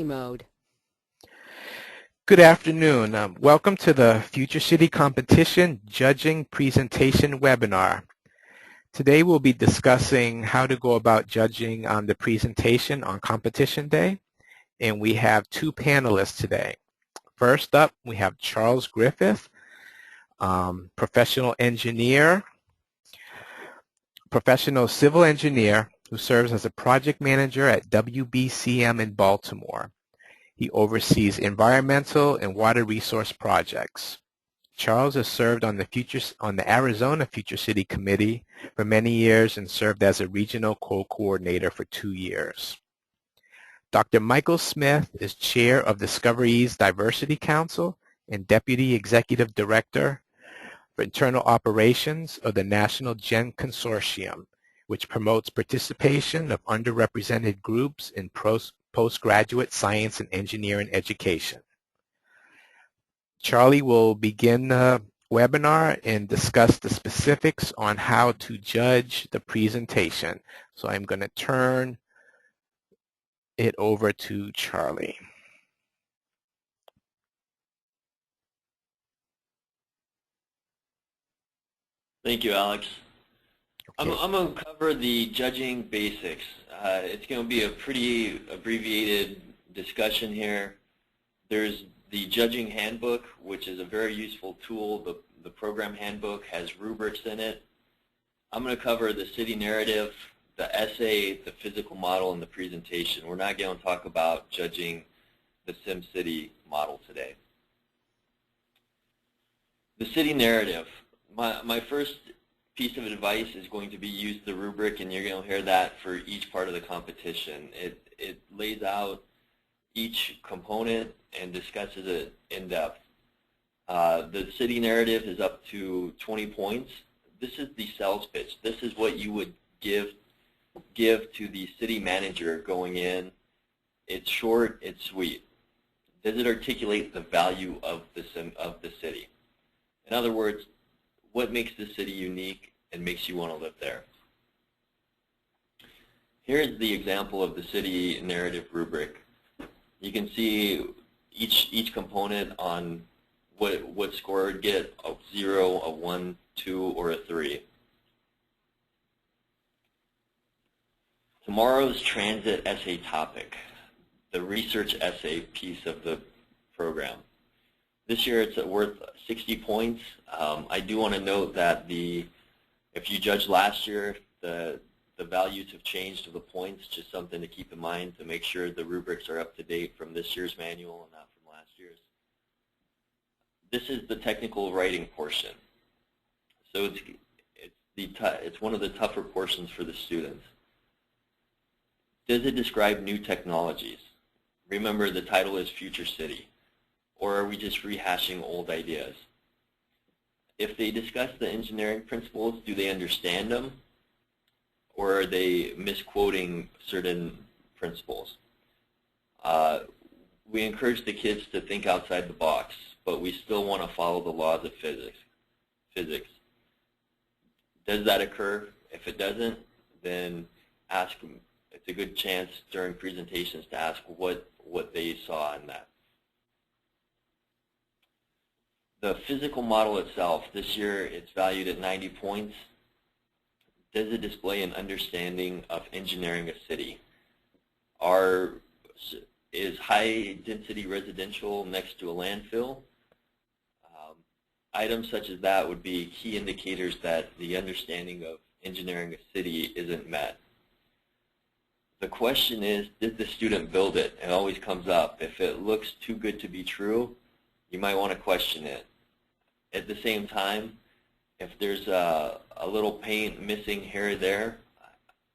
Mode. Good afternoon. Welcome to the Future City Competition Judging Presentation webinar. Today we'll be discussing how to go about judging the presentation on competition day, and we have two panelists today. First up, we have Charles Griffith, professional civil engineer who serves as a project manager at WBCM in Baltimore. He oversees environmental and water resource projects. Charles has served on the Arizona Future City Committee for many years and served as a regional co-coordinator for 2 years. Dr. Michael Smith is chair of Discovery's Diversity Council and deputy executive director for internal operations of the National GEN Consortium, which promotes participation of underrepresented groups in postgraduate science and engineering education. Charlie will begin the webinar and discuss the specifics on how to judge the presentation. So I'm going to turn it over to Charlie. Thank you, Alex. Okay. I'm going to cover the judging basics. It's going to be a pretty abbreviated discussion here. There's the judging handbook, which is a very useful tool. The program handbook has rubrics in it. I'm going to cover the city narrative, the essay, the physical model, and the presentation. We're not going to talk about judging the SimCity model today. The city narrative. My first piece of advice is going to be use the rubric, and you're going to hear that for each part of the competition. It lays out each component and discusses it in depth. The city narrative is up to 20 points. This is the sales pitch. This is what you would give to the city manager going in. It's short, it's sweet. Does it articulate the value of the city? In other words, what makes the city unique and makes you want to live there? Here's the example of the city narrative rubric. You can see each component on what score it would get, a 0, a 1, 2, or a 3. Tomorrow's transit essay topic, the research essay piece of the program. This year it's worth 60 points. I do want to note that if you judged last year, the values have changed to the points, just something to keep in mind to make sure the rubrics are up to date from this year's manual and not from last year's. This is the technical writing portion. So it's one of the tougher portions for the students. Does it describe new technologies? Remember, the title is Future City. Or are we just rehashing old ideas? If they discuss the engineering principles, do they understand them? Or are they misquoting certain principles? We encourage the kids to think outside the box, but we still want to follow the laws of physics. Does that occur? If it doesn't, then ask them. It's a good chance during presentations to ask what they saw in that. The physical model itself, this year it's valued at 90 points. Does it display an understanding of engineering a city? Is high density residential next to a landfill? Items such as that would be key indicators that the understanding of engineering a city isn't met. The question is, did the student build it? It always comes up. If it looks too good to be true, you might want to question it. At the same time, if there's a little paint missing here or there,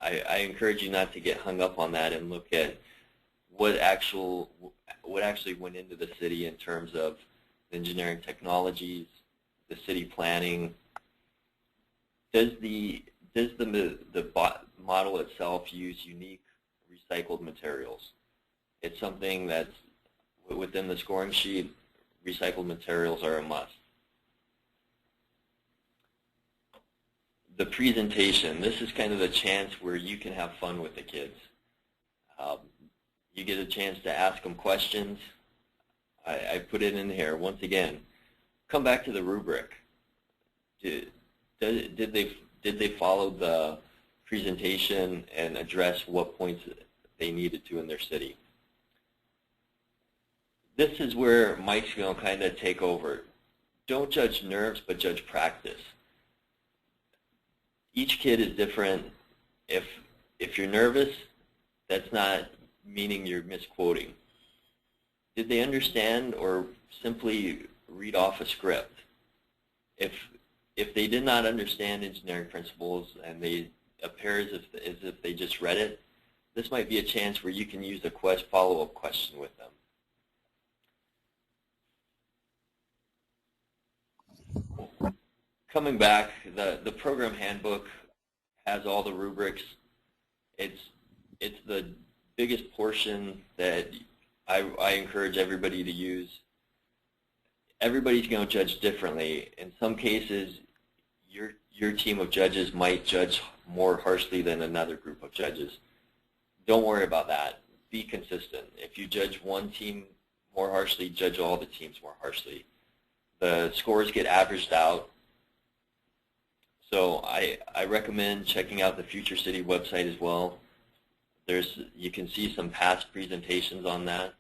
I encourage you not to get hung up on that and look at what actually went into the city in terms of engineering technologies, the city planning. Does the model itself use unique recycled materials? It's something that's within the scoring sheet. Recycled materials are a must. The presentation, this is kind of the chance where you can have fun with the kids. You get a chance to ask them questions. I put it in here once again. Come back to the rubric. Did they follow the presentation and address what points they needed to in their city? This is where Mike's going to kind of take over. Don't judge nerves, but judge practice. Each kid is different. If you're nervous, that's not meaning you're misquoting. Did they understand or simply read off a script? If they did not understand engineering principles and they appear as if they just read it, this might be a chance where you can use a follow-up question with them. Coming back, the program handbook has all the rubrics. It's the biggest portion that I encourage everybody to use. Everybody's going to judge differently. In some cases, your team of judges might judge more harshly than another group of judges. Don't worry about that. Be consistent. If you judge one team more harshly, judge all the teams more harshly. The scores get averaged out. So I recommend checking out the Future City website as well. You can see some past presentations on that.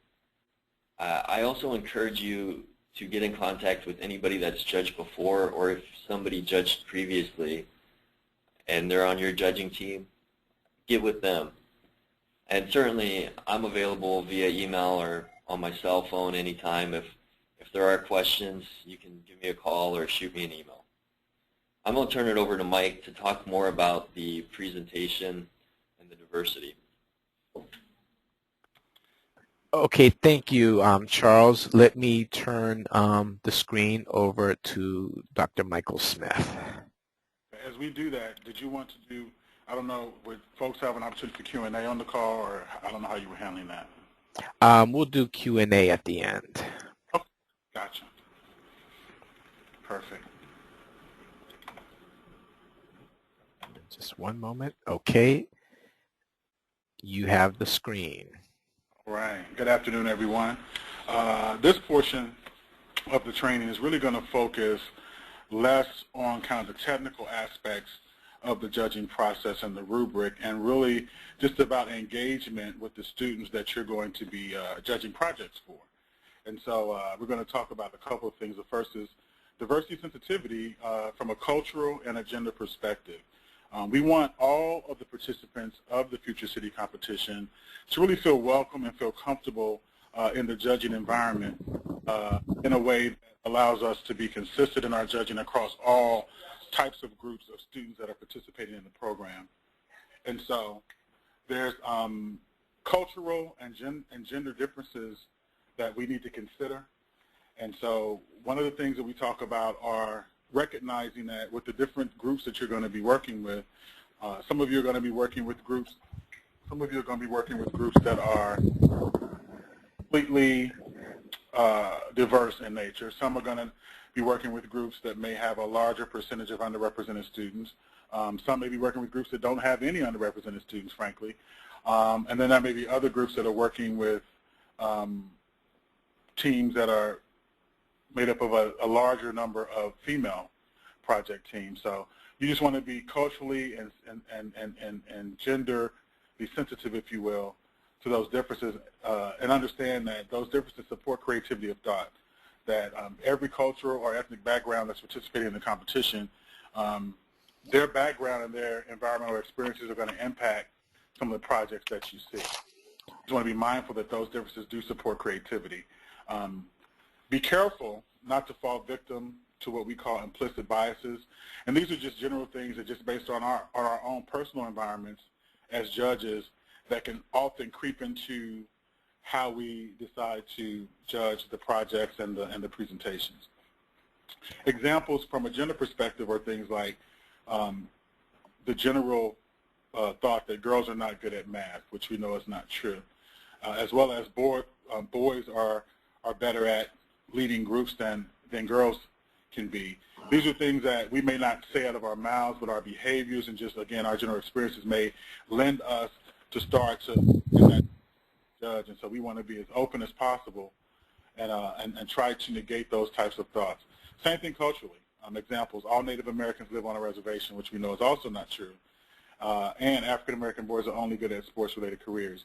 I also encourage you to get in contact with anybody that's judged before, or if somebody judged previously and they're on your judging team, get with them. And certainly I'm available via email or on my cell phone anytime. If there are questions, you can give me a call or shoot me an email. I'm going to turn it over to Mike to talk more about the presentation and the diversity. Okay, thank you, Charles. Let me turn the screen over to Dr. Michael Smith. As we do that, did you want to do, I don't know, would folks have an opportunity for Q&A on the call, or I don't know how you were handling that? We'll do Q&A at the end. Okay, gotcha. Perfect. Just one moment. Okay. You have the screen. All right. Good afternoon, everyone. This portion of the training is really going to focus less on kind of the technical aspects of the judging process and the rubric, and really just about engagement with the students that you're going to be judging projects for. And so we're going to talk about a couple of things. The first is diversity sensitivity from a cultural and a gender perspective. We want all of the participants of the Future City competition to really feel welcome and feel comfortable in the judging environment in a way that allows us to be consistent in our judging across all types of groups of students that are participating in the program. And so there's cultural and gender differences that we need to consider. And so one of the things that we talk about are recognizing that with the different groups that you're going to be working with, some of you are going to be working with groups, that are completely diverse in nature. Some are going to be working with groups that may have a larger percentage of underrepresented students. Some may be working with groups that don't have any underrepresented students, frankly. And then there may be other groups that are working with teams that are made up of a larger number of female project teams. So you just want to be culturally and gender sensitive, if you will, to those differences, and understand that those differences support creativity of thought, that every cultural or ethnic background that's participating in the competition, their background and their environmental experiences are going to impact some of the projects that you see. You just want to be mindful that those differences do support creativity. Be careful not to fall victim to what we call implicit biases. And these are just general things that just based on our own personal environments as judges that can often creep into how we decide to judge the projects and the presentations. Examples from a gender perspective are things like the general thought that girls are not good at math, which we know is not true, as well as boys are better at leading groups than girls can be. These are things that we may not say out of our mouths, but our behaviors and just, again, our general experiences may lend us to start to judge, and so we want to be as open as possible and try to negate those types of thoughts. Same thing culturally. Examples, all Native Americans live on a reservation, which we know is also not true. And African American boys are only good at sports-related careers.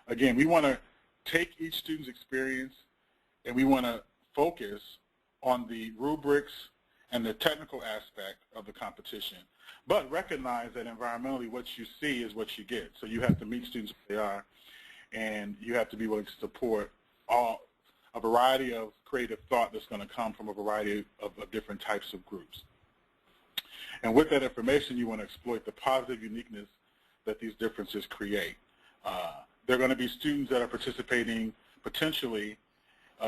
Again, we want to take each student's experience and we want to focus on the rubrics and the technical aspect of the competition, but recognize that environmentally what you see is what you get. So you have to meet students where they are, and you have to be willing to support a variety of creative thought that's going to come from a variety of different types of groups. And with that information, you want to exploit the positive uniqueness that these differences create. There are going to be students that are participating potentially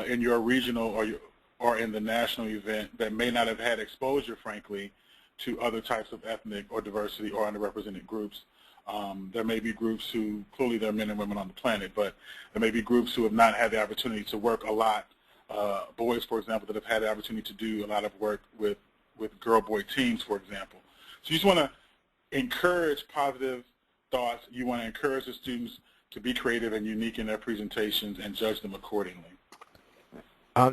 in your regional or in the national event that may not have had exposure, frankly, to other types of ethnic or diversity or underrepresented groups. There may be groups who, clearly there are men and women on the planet, but there may be groups who have not had the opportunity to work a lot. Boys, for example, that have had the opportunity to do a lot of work with girl-boy teams, for example. So you just want to encourage positive thoughts. You want to encourage the students to be creative and unique in their presentations and judge them accordingly.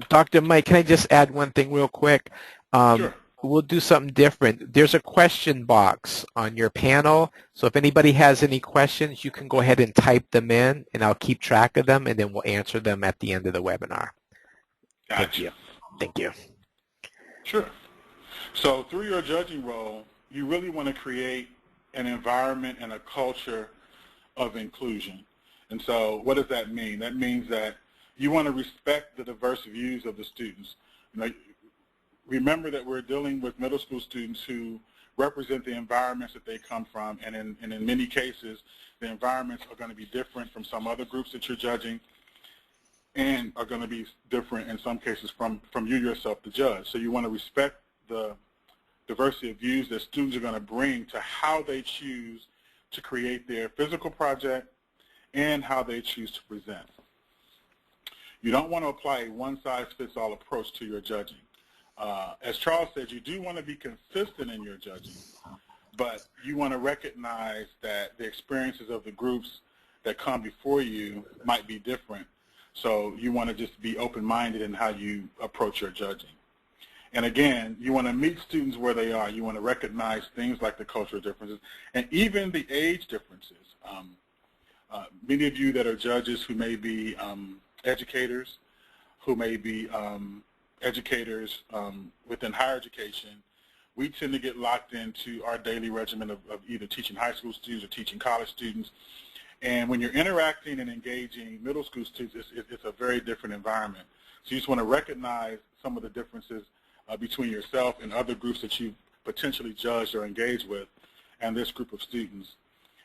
Dr. Mike, can I just add one thing real quick? Sure. We'll do something different. There's a question box on your panel, so if anybody has any questions, you can go ahead and type them in, and I'll keep track of them, and then we'll answer them at the end of the webinar. Gotcha. Thank you. Thank you. Sure. So through your judging role, you really want to create an environment and a culture of inclusion. And so what does that mean? That means that you want to respect the diverse views of the students. You know, remember that we're dealing with middle school students who represent the environments that they come from, and in many cases, the environments are going to be different from some other groups that you're judging, and are going to be different in some cases from you yourself, the judge. So you want to respect the diversity of views that students are going to bring to how they choose to create their physical project and how they choose to present. You don't want to apply a one-size-fits-all approach to your judging. As Charles said, you do want to be consistent in your judging, but you want to recognize that the experiences of the groups that come before you might be different. So you want to just be open-minded in how you approach your judging. And again, you want to meet students where they are. You want to recognize things like the cultural differences and even the age differences. Many of you that are judges who may be educators, who may be educators within higher education, we tend to get locked into our daily regimen of either teaching high school students or teaching college students. And when you're interacting and engaging middle school students, it's a very different environment. So you just want to recognize some of the differences between yourself and other groups that you've potentially judged or engaged with and this group of students.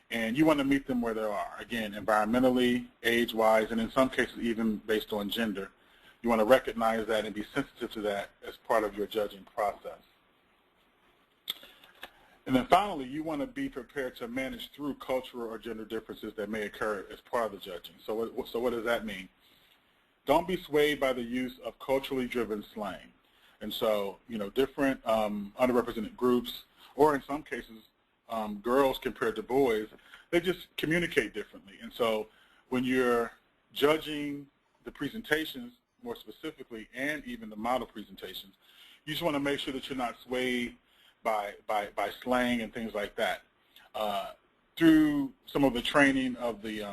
And you want to meet them where they are, again, environmentally, age-wise, and in some cases even based on gender. You want to recognize that and be sensitive to that as part of your judging process. And then finally, you want to be prepared to manage through cultural or gender differences that may occur as part of the judging. So what does that mean? Don't be swayed by the use of culturally driven slang. And so, you know, different underrepresented groups, or in some cases, girls compared to boys, they just communicate differently. And so when you're judging the presentations, more specifically, and even the model presentations, you just want to make sure that you're not swayed by slang and things like that. Through some of the training of the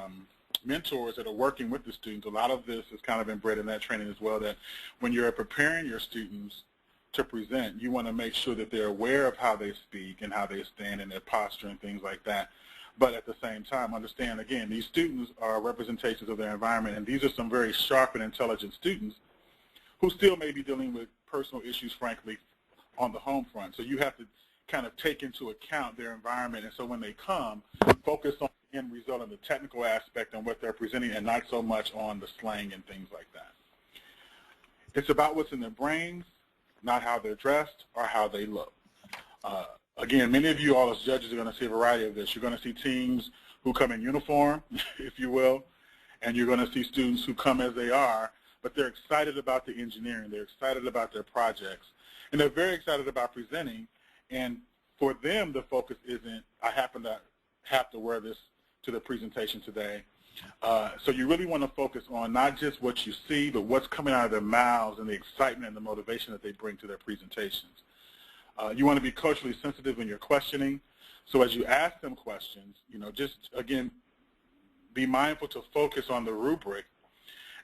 mentors that are working with the students, a lot of this has kind of been bred in that training as well, that when you're preparing your students to present, you want to make sure that they're aware of how they speak and how they stand and their posture and things like that. But at the same time, understand, again, these students are representations of their environment, and these are some very sharp and intelligent students who still may be dealing with personal issues, frankly, on the home front. So you have to kind of take into account their environment, and so when they come, focus on the end result and the technical aspect and what they're presenting, and not so much on the slang and things like that. It's about what's in their brains, not how they're dressed or how they look. Again, many of you all as judges are going to see a variety of this. You're going to see teams who come in uniform, if you will, and you're going to see students who come as they are, but they're excited about the engineering. They're excited about their projects, and they're very excited about presenting. And for them, the focus isn't, I happen to have to wear this to the presentation today, So you really want to focus on not just what you see, but what's coming out of their mouths and the excitement and the motivation that they bring to their presentations. You want to be culturally sensitive in your questioning. So as you ask them questions, just, again, be mindful to focus on the rubric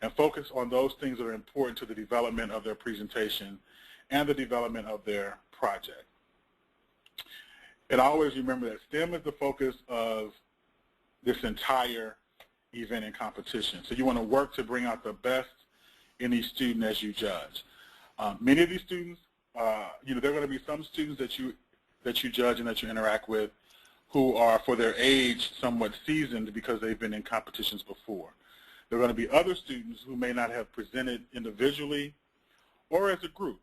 and focus on those things that are important to the development of their presentation and the development of their project. And always remember that STEM is the focus of this entire event and competition. So you want to work to bring out the best in each student as you judge. Many of these students, there are going to be some students that you judge and that you interact with who are, for their age, somewhat seasoned because they've been in competitions before. There are going to be other students who may not have presented individually or as a group.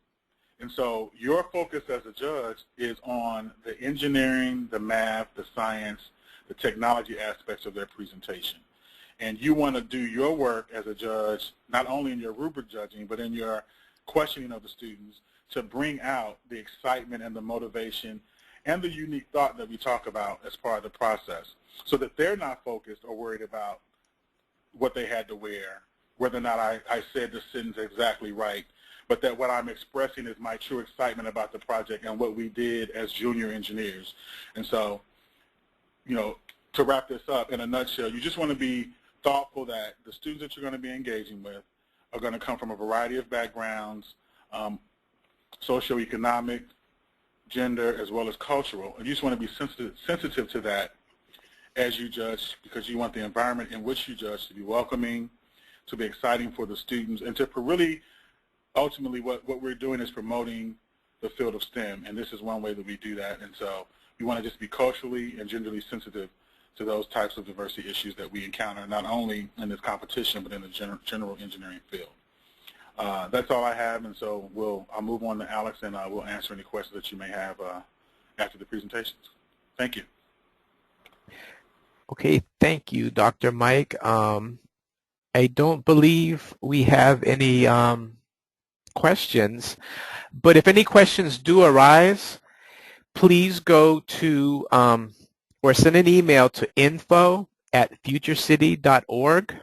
And so your focus as a judge is on the engineering, the math, the science, the technology aspects of their presentation. And you want to do your work as a judge, not only in your rubric judging, but in your questioning of the students, to bring out the excitement and the motivation and the unique thought that we talk about as part of the process, so that they're not focused or worried about what they had to wear, whether or not I said the sentence exactly right, but that what I'm expressing is my true excitement about the project and what we did as junior engineers. And so, to wrap this up in a nutshell, you just want to be thoughtful that the students that you're going to be engaging with are going to come from a variety of backgrounds, socioeconomic, gender, as well as cultural. And you just want to be sensitive to that as you judge, because you want the environment in which you judge to be welcoming, to be exciting for the students, and to really, ultimately, what we're doing is promoting the field of STEM, and this is one way that we do that. And so we want to just be culturally and genderly sensitive to those types of diversity issues that we encounter, not only in this competition, but in the general engineering field. That's all I have, and so I'll move on to Alex, and we'll answer any questions that you may have after the presentations. Thank you. Okay, thank you, Dr. Mike. I don't believe we have any questions, but if any questions do arise, please go to or send an email to info@futurecity.org,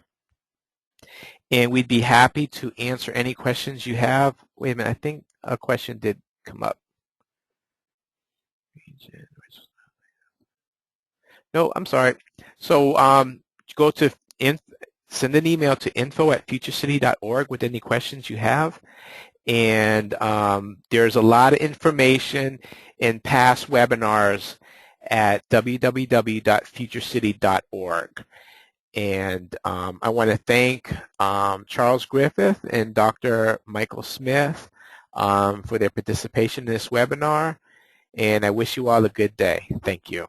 and we'd be happy to answer any questions you have. Wait a minute, I think a question did come up. No, I'm sorry. So go to send an email to info@futurecity.org with any questions you have. And there's a lot of information in past webinars at www.futurecity.org. And I want to thank Charles Griffith and Dr. Michael Smith for their participation in this webinar. And I wish you all a good day. Thank you.